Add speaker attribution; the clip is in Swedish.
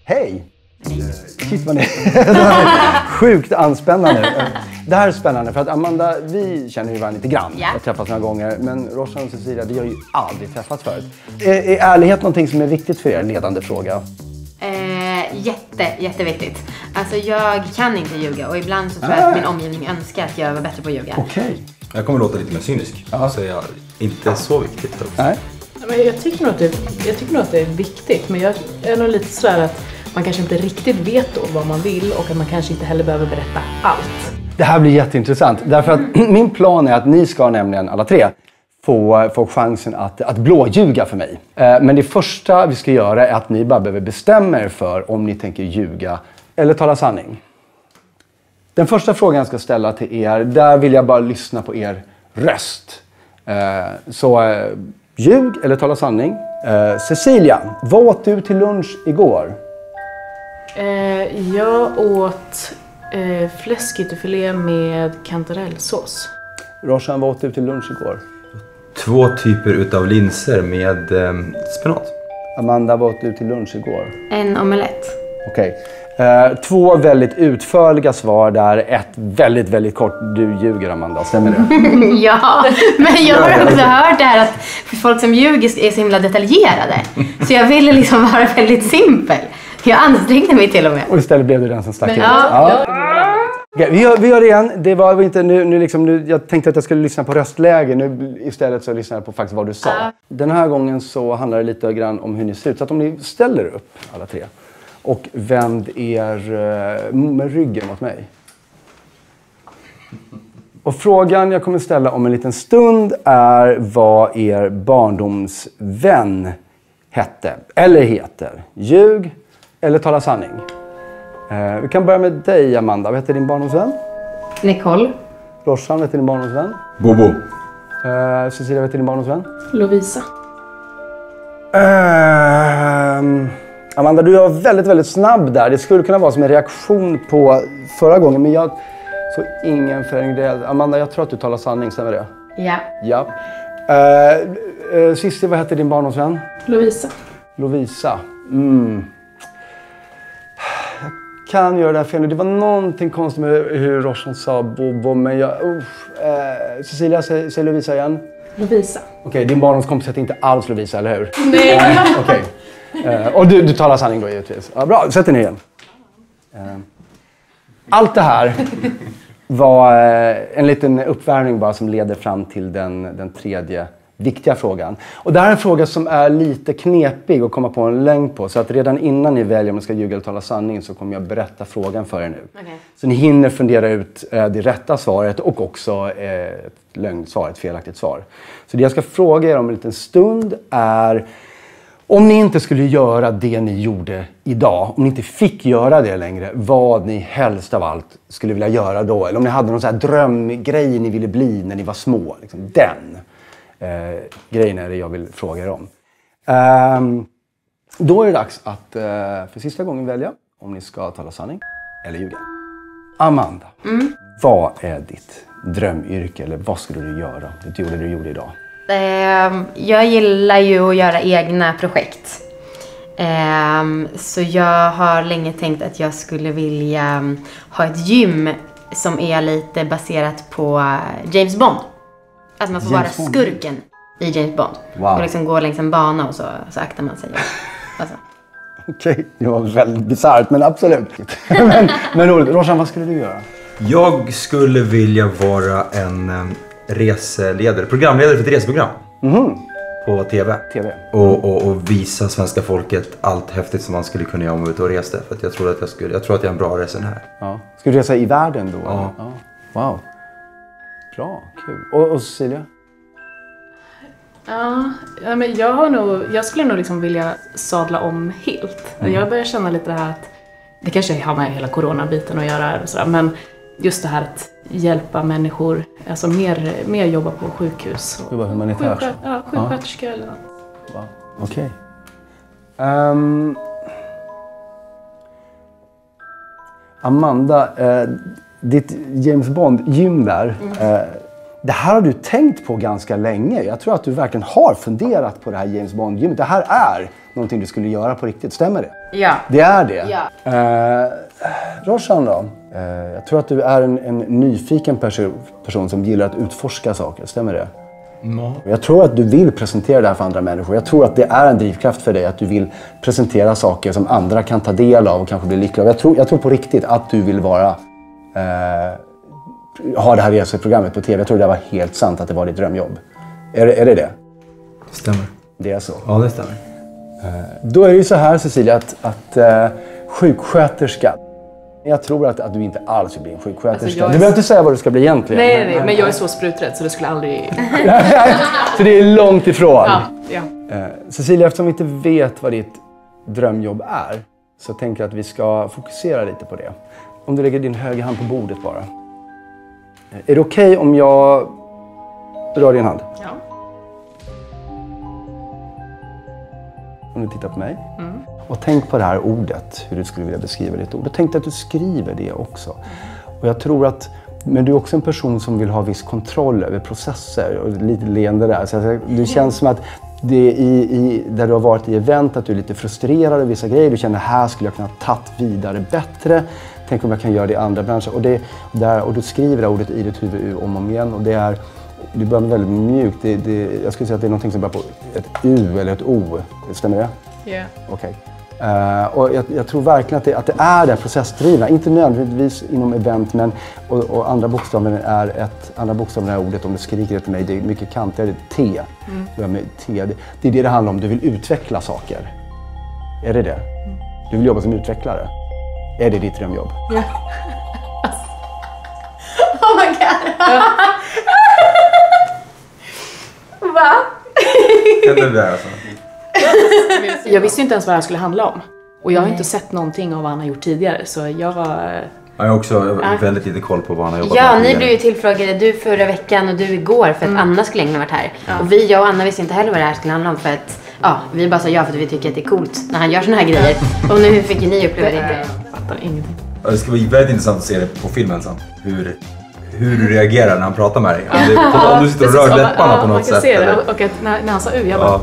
Speaker 1: Hej! Shit vad ni är sjukt anspännande. Det här är spännande för att Amanda, vi känner ju varandra lite grann. Jag har träffats några gånger, men Roshan och Cecilia, vi har ju aldrig träffats förut. Är ärlighet någonting som är viktigt för er? Ledande fråga.
Speaker 2: Jätteviktigt. Alltså jag kan inte ljuga och ibland så tror jag att min omgivning önskar att jag var bättre på att ljuga.
Speaker 1: Okej.
Speaker 3: Jag kommer låta lite mer cynisk. Så jag inte så viktigt.
Speaker 1: Nej.
Speaker 4: Men jag tycker nog att det är viktigt, men jag är nog lite sådär att man kanske inte riktigt vet då vad man vill och att man kanske inte heller behöver berätta allt.
Speaker 1: Det här blir jätteintressant, därför att min plan är att ni ska nämligen alla tre få chansen att blåljuga för mig. Men det första vi ska göra är att ni bara behöver bestämma er för om ni tänker ljuga eller tala sanning. Den första frågan jag ska ställa till er, där vill jag bara lyssna på er röst. Så ljug eller tala sanning. Cecilia, vad åt du till lunch igår?
Speaker 4: Jag åt fläskytterfilé med kantarellsås.
Speaker 1: Roshan, vad åt du till lunch igår?
Speaker 3: 2 typer utav linser med spenat.
Speaker 1: Amanda, vad åt du till lunch igår?
Speaker 2: En omelett.
Speaker 1: Okej. 2 väldigt utförliga svar där, ett väldigt, väldigt kort. Du ljuger, Amanda, stämmer det?
Speaker 2: Ja, men jag har också hört det här att folk som ljuger är så himla detaljerade. Så jag ville liksom vara väldigt simpel. Jag ansträngde mig till och med.
Speaker 1: Och istället blev du den som stack ut.
Speaker 2: Ja.
Speaker 1: Okej, vi gör det igen. Det var inte nu, jag tänkte att jag skulle lyssna på röstläge. Nu istället så lyssnar jag på faktiskt vad du sa. Den här gången så handlar det lite grann om hur ni ser ut. Så att om ni ställer upp alla tre och vänd er med ryggen mot mig. Och frågan jag kommer ställa om en liten stund är vad er barndomsvän hette eller heter. Ljug eller tala sanning. Vi kan börja med dig, Amanda. Vad heter din barndomsvän?
Speaker 2: Nicole.
Speaker 1: Roshan, vad heter din barndomsvän?
Speaker 3: Bobo.
Speaker 1: Cecilia, vad heter din barndomsvän?
Speaker 4: Lovisa.
Speaker 1: Amanda, du var väldigt, väldigt snabb där. Det skulle kunna vara som en reaktion på förra gången, men jag såg ingen förändring. Amanda, jag tror att du talar sanning, stämmer det?
Speaker 2: Ja.
Speaker 1: Ja. Cissi, vad heter din barndomsvän?
Speaker 4: Lovisa.
Speaker 1: Lovisa. Jag kan göra det här fel nu. Det var någonting konstigt med hur Roshan sa Bobo, men jag... Cecilia, säg Lovisa igen.
Speaker 4: Lovisa.
Speaker 1: Okej, din barndomskompis heter inte alls Lovisa, eller hur?
Speaker 4: Nej.
Speaker 1: Okej. Och du talar sanning då, givetvis. Ja, bra, sätt dig ner igen. Allt det här var en liten uppvärmning bara som leder fram till den tredje viktiga frågan. Och det här är en fråga som är lite knepig att komma på en längd på. Så att redan innan ni väljer om ni ska ljuga eller tala sanning så kommer jag berätta frågan för er nu. Okay. Så ni hinner fundera ut det rätta svaret och också ett lögnsvar, ett felaktigt svar. Så det jag ska fråga er om en liten stund är: om ni inte skulle göra det ni gjorde idag, om ni inte fick göra det längre, vad ni helst av allt skulle vilja göra då? Eller om ni hade någon sån här drömgrej ni ville bli när ni var små. Liksom den grejen är det jag vill fråga er om. Då är det dags att för sista gången välja om ni ska tala sanning eller ljuga. Amanda, vad är ditt drömyrke eller vad skulle du göra? Du gjorde idag.
Speaker 2: Jag gillar ju att göra egna projekt. Så jag har länge tänkt att jag skulle vilja ha ett gym som är lite baserat på James Bond. Att man får vara skurken i James Bond. Wow. Och liksom gå längs en bana och så aktar man sig. Alltså.
Speaker 1: Okej, det var väldigt bisarrt, men absolut. men roligt. Roshan, vad skulle du göra?
Speaker 3: Jag skulle vilja vara en reseledare, programledare för ett reseprogram. På TV. Och visa svenska folket allt häftigt som man skulle kunna göra om man ut och reste. För att jag tror att jag är en bra resenär.
Speaker 1: Ja. Ska du resa i världen då?
Speaker 3: Ja.
Speaker 1: Wow. Bra, kul. Och Cecilia?
Speaker 4: Ja, men jag skulle nog liksom vilja sadla om helt. Jag börjar känna lite det här att det kanske har med hela coronabiten att göra och sådär, men just det här att hjälpa människor, alltså mer jobba på sjukhus.
Speaker 1: Jobba humanitärt?
Speaker 4: Sjuksköterska eller något.
Speaker 1: Wow. Okej. Amanda, ditt James Bond-gym där. Det här har du tänkt på ganska länge. Jag tror att du verkligen har funderat på det här James Bond-gymmet. Det här är någonting du skulle göra på riktigt, stämmer det?
Speaker 2: Ja.
Speaker 1: Det är det?
Speaker 2: Ja.
Speaker 1: Roshan då? Jag tror att du är en nyfiken person som gillar att utforska saker, stämmer det?
Speaker 3: No.
Speaker 1: Jag tror att du vill presentera det här för andra människor. Jag tror att det är en drivkraft för dig att du vill presentera saker som andra kan ta del av och kanske bli lyckliga av. Jag tror på riktigt att du vill vara... ha det här reseprogrammet på TV. Jag tror det var helt sant att det var ditt drömjobb. Är det det?
Speaker 3: Det stämmer.
Speaker 1: Det är så?
Speaker 3: Ja, det stämmer.
Speaker 1: Då är det ju så här, Cecilia, att sjuksköterska. Jag tror att du inte alls vill bli en sjuksköterska.
Speaker 4: Alltså,
Speaker 1: Du behöver inte säga vad du ska bli egentligen.
Speaker 4: Nej, men jag är så spruträdd så det skulle aldrig...
Speaker 1: Så det är långt ifrån.
Speaker 4: Ja.
Speaker 1: Cecilia, eftersom vi inte vet vad ditt drömjobb är så tänker jag att vi ska fokusera lite på det. Om du lägger din högra hand på bordet bara. Är det okej om jag rör din hand?
Speaker 4: Ja.
Speaker 1: Om du tittar på mig. Och tänk på det här ordet, hur du skulle vilja beskriva ditt ord. Och tänk att du skriver det också. Och jag tror att, men du är också en person som vill ha viss kontroll över processer och lite leende där. Så det känns som att det där du har varit i event, att du är lite frustrerad över vissa grejer. Du känner, här skulle jag kunna tagit vidare bättre. Tänk om jag kan göra det i andra branscher. Och du skriver det ordet i ditt huvud om och om igen. Och det börjar väldigt mjukt. Jag skulle säga att det är någonting som börjar på ett U eller ett O. Stämmer det?
Speaker 4: Ja.
Speaker 1: Okej. Och jag tror verkligen att det är det processdrivna. Inte nödvändigtvis inom event, men och andra bokstaven är ordet, om du skriker det till mig, det är mycket kantigare. T. Det är det handlar om. Du vill utveckla saker. Är det det? Du vill jobba som utvecklare. Är det ditt drömjobb?
Speaker 4: Ja.
Speaker 2: Oh my god. Va?
Speaker 3: Kan det bli alltså?
Speaker 4: Jag visste inte ens vad det här skulle handla om. Och jag har inte sett någonting av vad han har gjort tidigare. Så jag var...
Speaker 3: Jag har också väldigt lite koll på vad han har jobbat med.
Speaker 2: Ja, ni blev ju tillfrågade, du förra veckan och du igår, för att Anna skulle egentligen varit här. Ja. Och jag och Anna visste inte heller vad det här skulle handla om, för att vi bara sa ja för att vi tycker att det är coolt när han gör såna här grejer. Och nu fick ju ni uppleva det.
Speaker 4: Jag fattar ingenting.
Speaker 3: Det ska bli väldigt intressant att se det på filmen sen. Hur du reagerar när han pratar med dig. Om du sitter och rör läpparna på något sätt.
Speaker 4: Man kan se det. Och att när han sa jag bara...